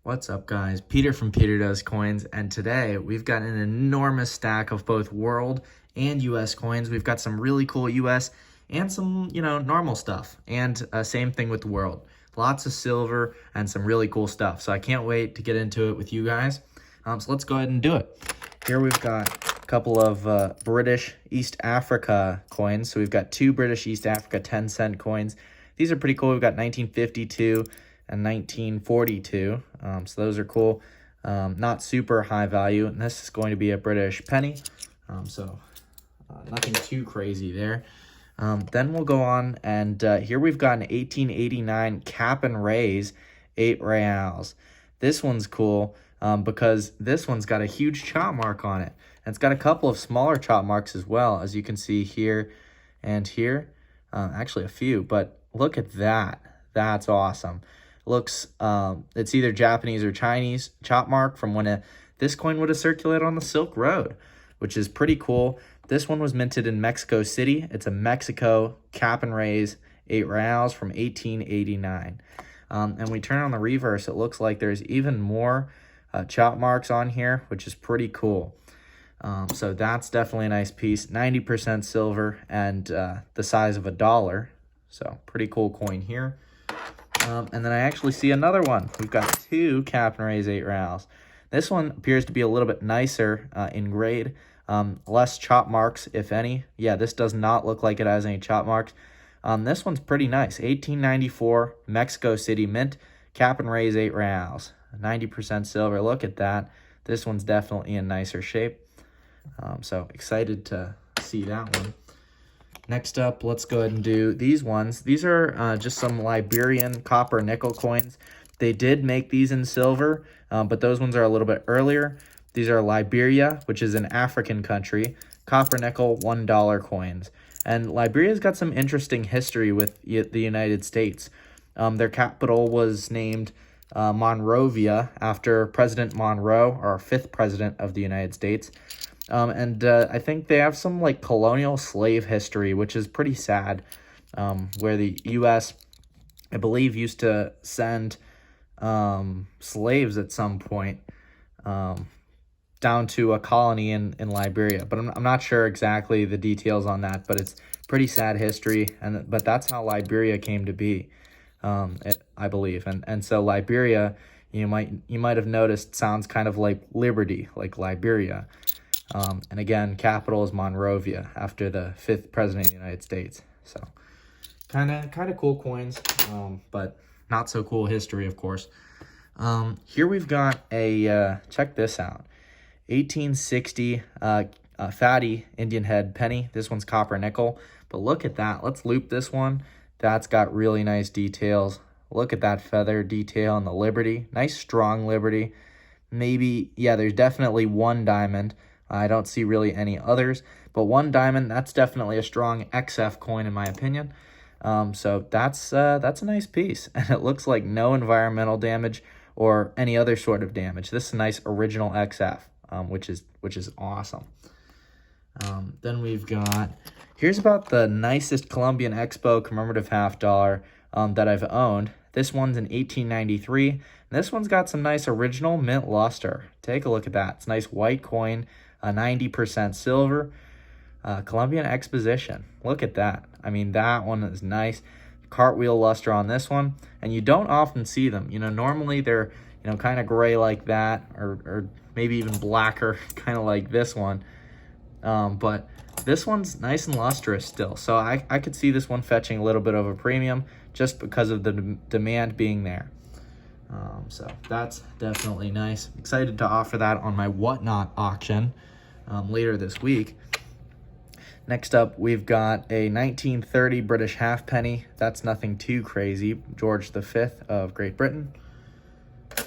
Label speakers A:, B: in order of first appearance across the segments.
A: What's up, guys? Peter from Peter Does Coins, and today we've got an enormous stack of both world and US coins. We've got some really cool US and some, normal stuff, and same thing with the world. Lots of silver and some really cool stuff. So I can't wait to get into it with you guys. So let's go ahead and do it. Here we've got a couple of British East Africa coins. So we've got two British East Africa 10-cent coins. These are pretty cool. We've got 1952 and 1942. So those are cool. Not super high value. And this is going to be a British penny. Nothing too crazy there. Then we'll go on, and here we've got an 1889 cap and raise 8 reals. This one's cool because this one's got a huge chop mark on it. And it's got a couple of smaller chop marks as well, as you can see here and here. Actually a few, but look at that. That's awesome. Looks, it's either Japanese or Chinese chop mark from when this coin would have circulated on the Silk Road, which is pretty cool. This one was minted in Mexico City. It's a Mexico cap and raise 8 reals from 1889. And we turn on the reverse, it looks like there's even more chop marks on here, which is pretty cool. So that's definitely a nice piece. 90% silver and the size of $1. So pretty cool coin here. And then I actually see another one. We've got two cap and raise 8 reals. This one appears to be a little bit nicer in grade. Less chop marks, if any. Yeah, this does not look like it has any chop marks. This one's pretty nice. 1894 Mexico City mint, cap and raise 8 reals. 90% silver. Look at that. This one's definitely in nicer shape. So excited to see that one. Next up, let's go ahead and do these ones. These are just some Liberian copper nickel coins. They did make these in silver, but those ones are a little bit earlier. These are Liberia, which is an African country, copper nickel $1 coins. And Liberia's got some interesting history with the United States. Their capital was named Monrovia after President Monroe, our 5th president of the United States. I think they have some colonial slave history, which is pretty sad, where the U.S., I believe, used to send slaves at some point down to a colony in Liberia. But I'm not sure exactly the details on that, but it's pretty sad history. But that's how Liberia came to be, I believe. And so Liberia, you might have noticed, sounds kind of like liberty, like Liberia. And again, capital is Monrovia after the 5th president of the United States. So kind of cool coins, but not so cool history, of course. Here we've got a, check this out, 1860 fatty Indian head penny. This one's copper nickel, but look at that. Let's loop this one. That's got really nice details. Look at that feather detail on the Liberty. Nice strong Liberty. Maybe, yeah, there's definitely one diamond. I don't see really any others, but one diamond, that's definitely a strong XF coin in my opinion. So that's a nice piece, and it looks like no environmental damage or any other sort of damage. This is a nice original XF, which is awesome. Then we've got, here's about the nicest Colombian Expo commemorative $50 that I've owned. This one's in 1893. And this one's got some nice original mint luster. Take a look at that. It's a nice white coin. 90% silver, Colombian Exposition. Look at that. I mean, that one is nice. Cartwheel luster on this one, and you don't often see them. Normally they're, kind of gray like that, or maybe even blacker, kind of like this one. But this one's nice and lustrous still. So I could see this one fetching a little bit of a premium just because of the demand being there. So that's definitely nice. Excited to offer that on my Whatnot auction later this week. Next up, we've got a 1930 British halfpenny. That's nothing too crazy. George V of Great Britain.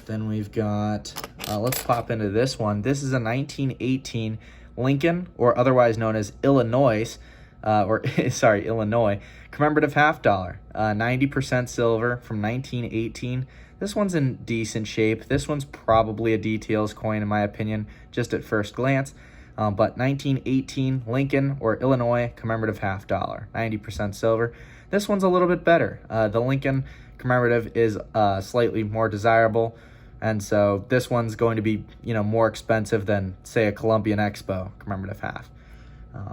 A: Then we've got, let's pop into this one. This is a 1918 Lincoln, or otherwise known as Illinois, Illinois, commemorative $50. 90% silver from 1918. This one's in decent shape. This one's probably a details coin in my opinion, just at first glance. But 1918 Lincoln or Illinois commemorative $50, 90% silver. This one's a little bit better. The Lincoln commemorative is slightly more desirable, And so this one's going to be, you know, more expensive than, say, a Colombian Expo commemorative half.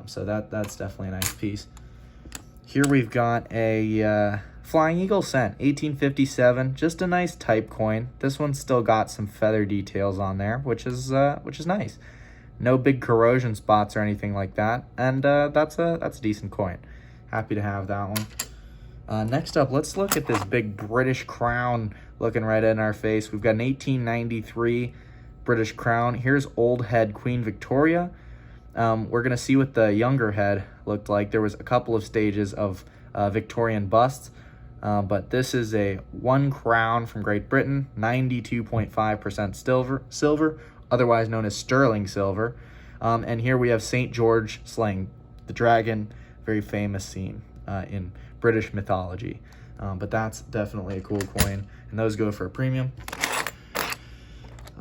A: So that's definitely a nice piece. Here we've got a Flying Eagle cent, 1857, just a nice type coin. This one's still got some feather details on there, which is nice. No big corrosion spots or anything like that, and that's a decent coin. Happy to have that one. Next up, let's look at this big British crown looking right in our face. We've got an 1893 British crown. Here's old head Queen Victoria. We're going to see what the younger head looked like. There was a couple of stages of Victorian busts, but this is a one crown from Great Britain, 92.5% silver, otherwise known as sterling silver. And here we have St. George slaying the dragon, very famous scene in British mythology. But that's definitely a cool coin, and those go for a premium.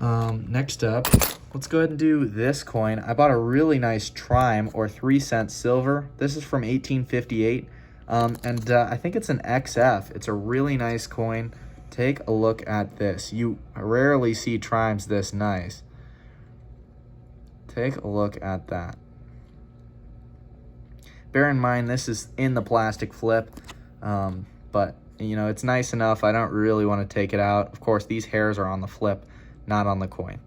A: Next up, let's go ahead and do this coin. I bought a really nice Trime, or 3-cent silver. This is from 1858, and I think it's an XF. It's a really nice coin. Take a look at this. You rarely see Trimes this nice. Take a look at that. Bear in mind, this is in the plastic flip, but, you know, it's nice enough. I don't really want to take it out. Of course, these hairs are on the flip, not on the coin.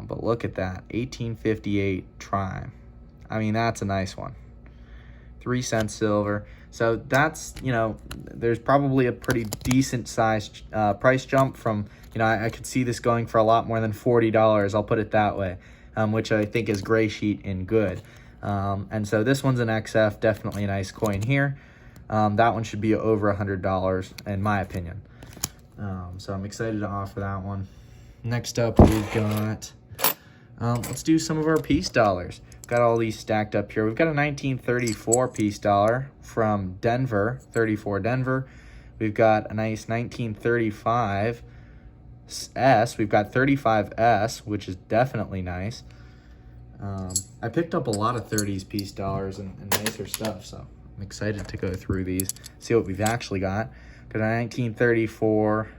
A: But look at that, 1858 Trime. I mean, that's a nice one. 3-cent silver. So that's, you know, there's probably a pretty decent sized price jump from, you know, I could see this going for a lot more than $40. I'll put it that way, which I think is gray sheet and good. And so this one's an XF, definitely a nice coin here. That one should be over $100 in my opinion. So I'm excited to offer that one. Next up, we've got, let's do some of our piece dollars. Got all these stacked up here. We've got a 1934 piece dollar from Denver, 34 Denver. We've got a nice 1935 S. We've got 35S, which is definitely nice. I picked up a lot of 30s piece dollars and nicer stuff, so I'm excited to go through these, see what we've actually got. Got a 1934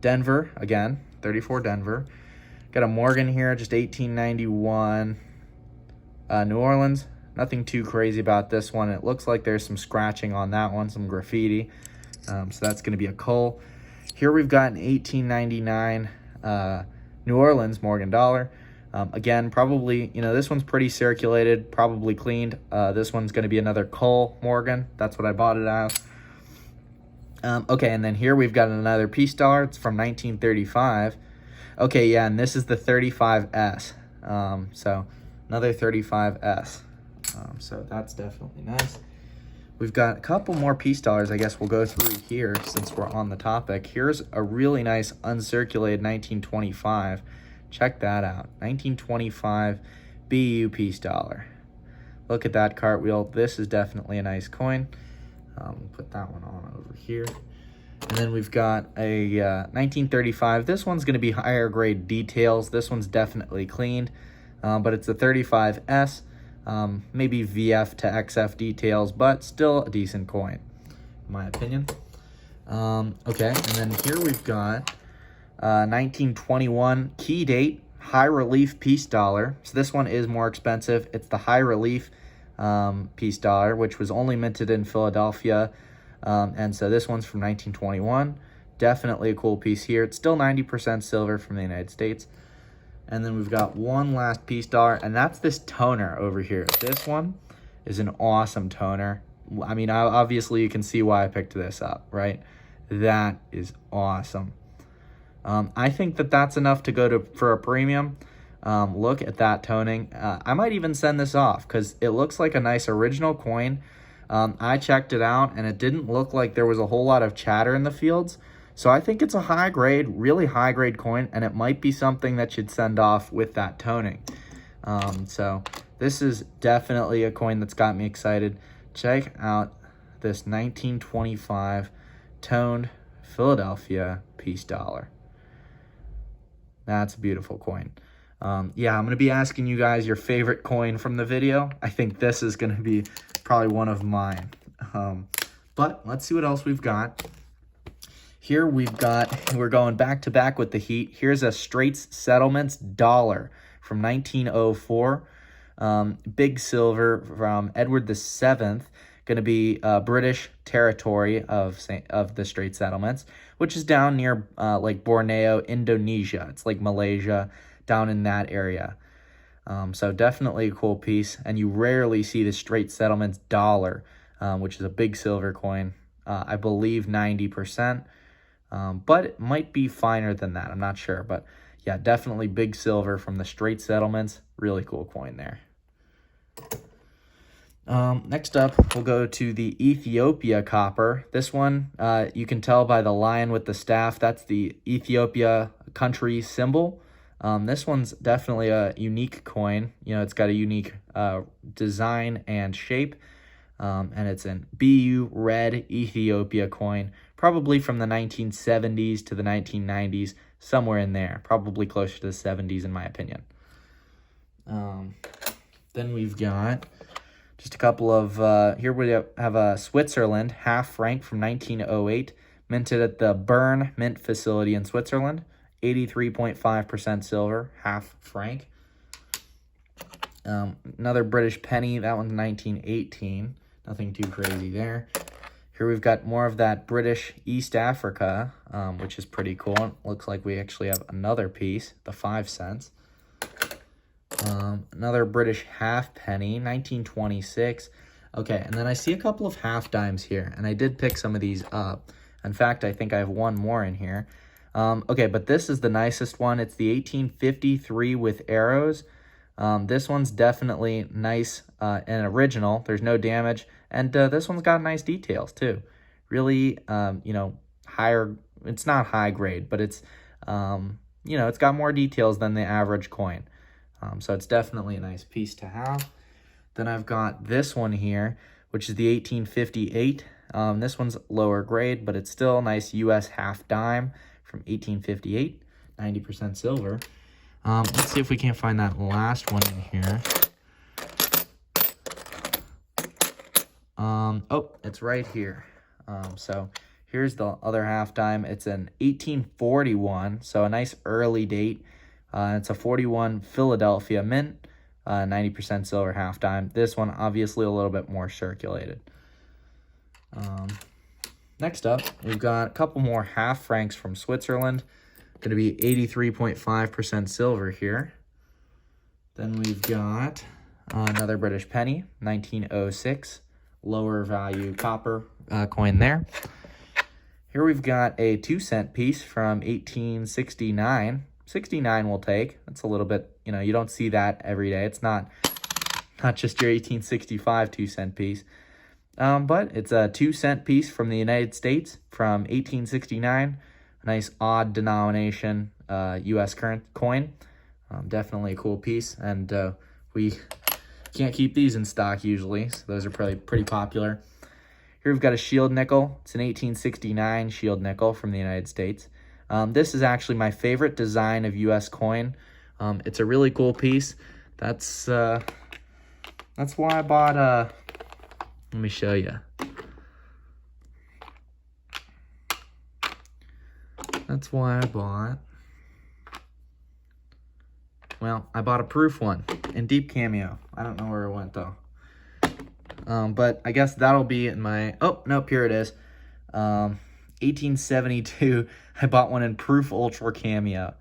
A: Denver, again, 34 Denver. Got a Morgan here, just 1891. New Orleans, nothing too crazy about this one. It looks like there's some scratching on that one, some graffiti. So that's going to be a Cole. Here we've got an 1899 New Orleans Morgan dollar. Again, probably, you know, this one's pretty circulated, probably cleaned. This one's going to be another Cole Morgan. That's what I bought it at. Okay, and then here we've got another piece dollar. It's from 1935. Okay, yeah, and this is the 35S. So another 35S. So that's definitely nice. We've got a couple more piece dollars I guess we'll go through here since we're on the topic. Here's a really nice uncirculated 1925. Check that out. 1925 BU piece dollar. Look at that cartwheel. This is definitely a nice coin. Put that one on over here. And then we've got a 1935. This one's going to be higher grade details. This one's definitely cleaned, but it's a 35S. Maybe VF to XF details, but still a decent coin, in my opinion. Okay, and then here we've got 1921 key date high relief piece dollar. So this one is more expensive. It's the high relief piece dollar, which was only minted in Philadelphia. And so this one's from 1921. Definitely a cool piece here. It's still 90% silver from the United States. And then we've got one last piece dollar, and that's this toner over here. This one is an awesome toner. I mean, obviously you can see why I picked this up, right? That is awesome. I think that that's enough to go for a premium. Look at that toning. I might even send this off because it looks like a nice original coin. I checked it out, and it didn't look like there was a whole lot of chatter in the fields. So I think it's a high grade, really high grade coin, and it might be something that should send off with that toning. So this is definitely a coin that's got me excited. Check out this 1925 toned Philadelphia piece dollar. That's a beautiful coin. Yeah, I'm going to be asking you guys your favorite coin from the video. I think this is going to be probably one of mine. But let's see what else we've got. Here we're going back to back with the heat. Here's a Straits Settlements dollar from 1904. Big silver from Edward VII, going to be British territory of the Straits Settlements, which is down near like Borneo, Indonesia. It's like Malaysia, down in that area. So definitely a cool piece, and you rarely see the Straits Settlements dollar, which is a big silver coin. I believe 90%. But it might be finer than that. I'm not sure. But yeah, definitely big silver from the Straits Settlements. Really cool coin there. Next up, we'll go to the Ethiopia copper. This one, you can tell by the lion with the staff. That's the Ethiopia country symbol. This one's definitely a unique coin. You know, it's got a unique design and shape. And it's an BU red Ethiopia coin, probably from the 1970s to the 1990s, somewhere in there, probably closer to the 70s in my opinion. Then we've got just a couple of, here we have a Switzerland half franc from 1908, minted at the Bern Mint facility in Switzerland, 83.5% silver, half franc. Another British penny, that one's 1918. Nothing too crazy there. Here we've got more of that British East Africa, which is pretty cool. Looks like we actually have another piece, the 5 cents. Another British half penny, 1926. Okay, and then I see a couple of half dimes here, and I did pick some of these up. In fact, I think I have one more in here. Okay, but this is the nicest one. It's the 1853 with arrows. This one's definitely nice and original. There's no damage. And this one's got nice details too. Really, you know, higher, it's not high grade, but it's, you know, it's got more details than the average coin. So it's definitely a nice piece to have. Then I've got this one here, which is the 1858. This one's lower grade, but it's still a nice US half dime from 1858, 90% silver. Let's see if we can't find that last one in here. Oh, it's right here. So here's the other half dime. It's an 1841, so a nice early date. It's a 41 Philadelphia mint, 90% silver half dime. This one obviously a little bit more circulated. Next up, we've got a couple more half francs from Switzerland. Going to be 83.5% silver here. Then we've got another British penny, 1906, lower value copper coin there. Here we've got a 2-cent piece from 1869. 69 we'll take. That's a little bit, you know, you don't see that every day. It's not just your 1865 2-cent piece. But it's a 2-cent piece from the United States from 1869. A nice odd denomination U.S. current coin. Definitely a cool piece, and we can't keep these in stock usually, so those are probably pretty popular. Here we've got a shield nickel. It's an 1869 shield nickel from the United States. This is actually my favorite design of U.S. coin. It's a really cool piece. That's why I bought. Let me show you. That's why I bought. Well, I bought a proof one in deep cameo. I don't know where it went though. But I guess that'll be in my. Oh nope, here it is. 1872. I bought one in proof ultra cameo,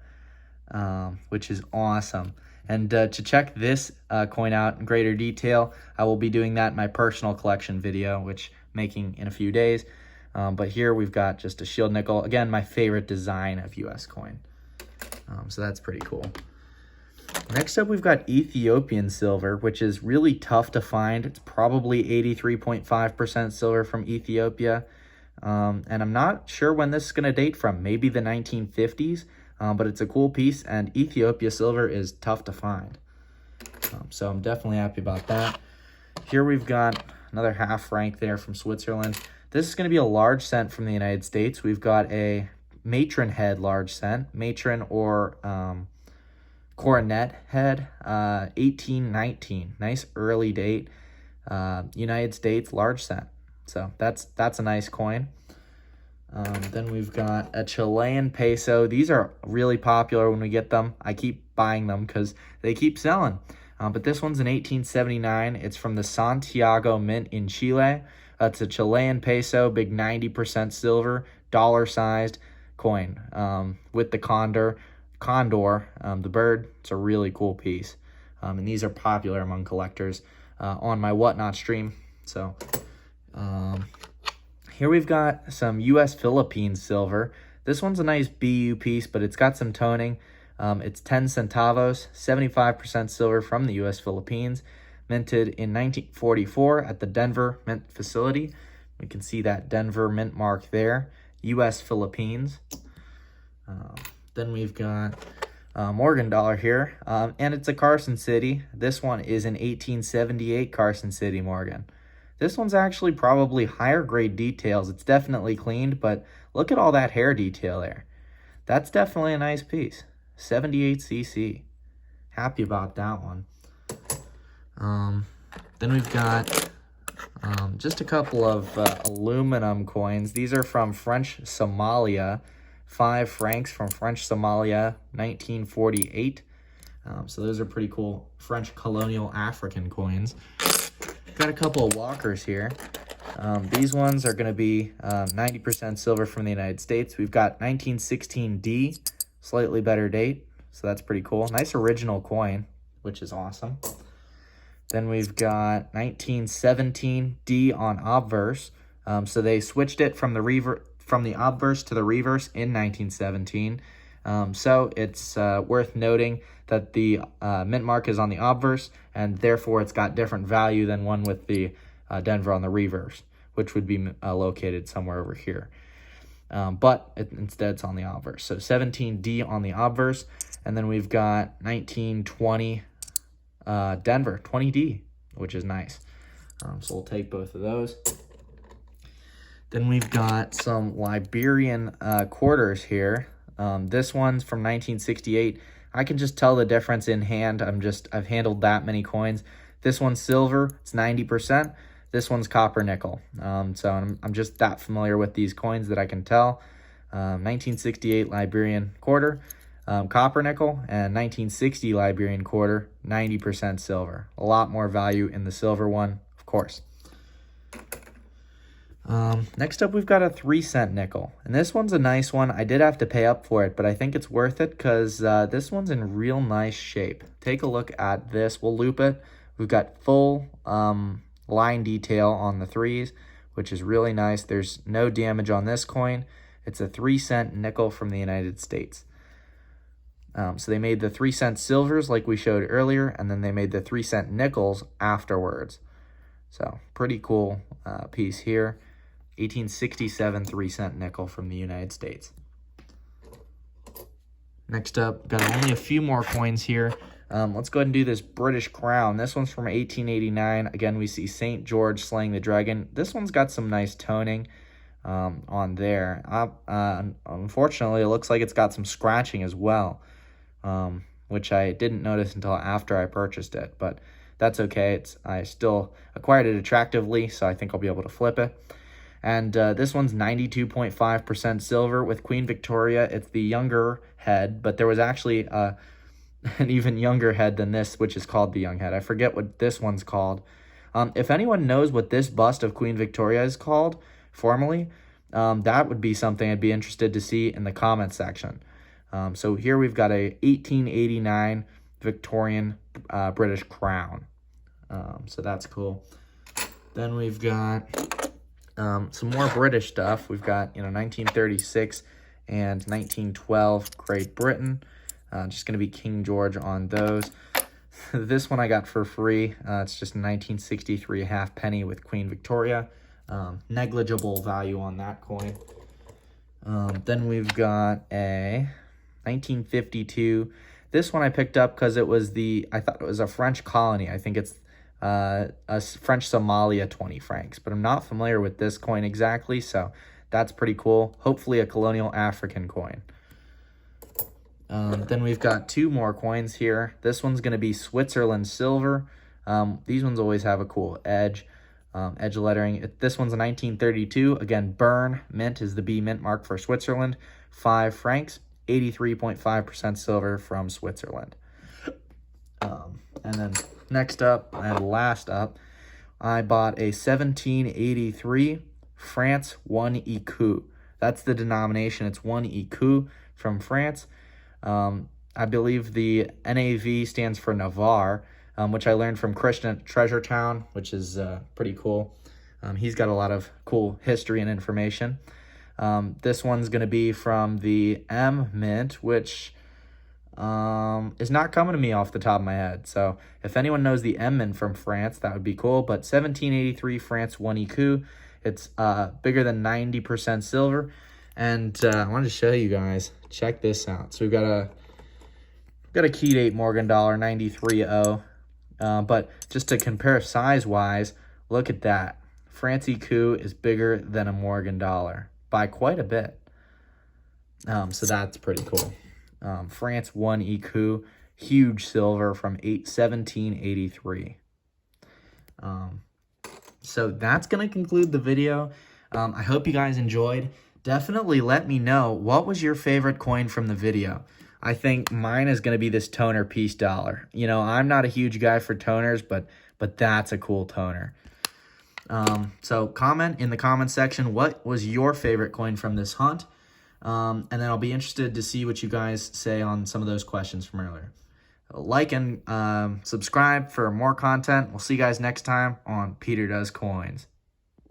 A: which is awesome. And to check this coin out in greater detail, I will be doing that in my personal collection video, which making in a few days. But here we've got just a shield nickel. Again, my favorite design of U.S. coin. So that's pretty cool. Next up, we've got Ethiopian silver, which is really tough to find. It's probably 83.5% silver from Ethiopia. And I'm not sure when this is going to date from. Maybe the 1950s. But it's a cool piece, and Ethiopia silver is tough to find. So I'm definitely happy about that. Here we've got another half franc there from Switzerland. This is going to be a large cent from the United States. We've got a matron head large cent, matron or coronet head, 1819. Nice early date. United States large cent. So that's a nice coin. Then we've got a Chilean peso. These are really popular when we get them. I keep buying them because they keep selling. But this one's in 1879. It's from the Santiago Mint in Chile. It's a Chilean peso, big 90% silver, dollar-sized coin with the condor, the bird. It's a really cool piece. And these are popular among collectors on my Whatnot stream. So here we've got some U.S. Philippines silver. This one's a nice BU piece, but it's got some toning. It's 10 centavos, 75% silver from the U.S. Philippines, minted in 1944 at the Denver Mint facility. We can see that Denver Mint mark there, U.S. Philippines. Then we've got Morgan dollar here, and it's a Carson City. This one is an 1878 Carson City Morgan. This one's actually probably higher grade details. It's definitely cleaned, but look at all that hair detail there. That's definitely a nice piece. 78 cc. Happy about that one. Then we've got just a couple of aluminum coins. These are from French Somalia. 5 francs from French Somalia, 1948. So those are pretty cool French colonial African coins. Got a couple of walkers here. These ones are going to be 90% silver from the United States. We've got 1916D, slightly better date, so that's pretty cool. Nice original coin, which is awesome. Then we've got 1917D on obverse. So they switched it from the obverse to the reverse in 1917. So it's worth noting that the mint mark is on the obverse, and therefore it's got different value than one with the Denver on the reverse, which would be located somewhere over here. But instead it's on the obverse. So 17D on the obverse, and then we've got 1920 Denver, 20D, which is nice. So we'll take both of those. Then we've got some Liberian quarters here. This one's from 1968. I can just tell the difference in hand. I've handled that many coins. This one's silver, it's 90%. This one's copper nickel. So I'm just that familiar with these coins that I can tell. 1968 Liberian quarter, copper nickel, and 1960 Liberian quarter, 90% silver. A lot more value in the silver one, of course. Next up, we've got a 3-cent nickel, and this one's a nice one. I did have to pay up for it, but I think it's worth it because this one's in real nice shape. Take a look at this. We'll loop it. We've got full line detail on the 3s, which is really nice. There's no damage on this coin. It's a 3-cent nickel from the United States. So they made the 3-cent silvers like we showed earlier, and then they made the 3-cent nickels afterwards. So pretty cool piece here. 1867 3-cent nickel from the United States. Next up, got only a few more coins here. Let's go ahead and do this British crown. This one's from 1889. Again, we see St. George slaying the dragon. This one's got some nice toning on there. Unfortunately, it looks like it's got some scratching as well, which I didn't notice until after I purchased it, but that's okay. I still acquired it attractively, so I think I'll be able to flip it. And this one's 92.5% silver with Queen Victoria. It's the younger head, but there was actually an even younger head than this, which is called the young head. I forget what this one's called. If anyone knows what this bust of Queen Victoria is called formally, that would be something I'd be interested to see in the comments section. So here we've got a 1889 Victorian British crown. So that's cool. Then we've got some more British stuff. We've got 1936 and 1912 Great Britain. Just going to be King George on those. This one I got for free. It's just a 1963 halfpenny with Queen Victoria. Negligible value on that coin. Then we've got a 1952. This one I picked up because I thought it was a French colony. I think it's a French Somalia 20 francs, but I'm not familiar with this coin exactly, so that's pretty cool. Hopefully a colonial African coin. Then we've got 2 more coins here. This one's going to be Switzerland silver. These ones always have a cool edge. edge lettering. This one's a 1932. Again, Bern mint is the B mint mark for Switzerland. 5 francs, 83.5% silver from Switzerland. And then next up and last up, I bought a 1783 France 1 écu. That's the denomination. It's 1 écu from France. I believe the NAV stands for Navarre, which I learned from Christian at Treasure Town, which is pretty cool. He's got a lot of cool history and information. This one's going to be from the M mint, which is not coming to me off the top of my head. So if anyone knows the M mint from France, that would be cool. But 1783 France 1 écu, it's bigger than 90% silver. And I wanted to show you guys. Check this out. So we've got a key date Morgan dollar 93.0. But just to compare size-wise, look at that. France écu is bigger than a Morgan dollar by quite a bit. So that's pretty cool. France 1 écu, huge silver from 1783. So that's going to conclude the video. I hope you guys enjoyed. Definitely let me know, what was your favorite coin from the video? I think mine is going to be this toner piece dollar. You know, I'm not a huge guy for toners, but that's a cool toner. So comment in the comment section, what was your favorite coin from this hunt? And then I'll be interested to see what you guys say on some of those questions from earlier. Like and subscribe for more content. We'll see you guys next time on Peter Does Coins.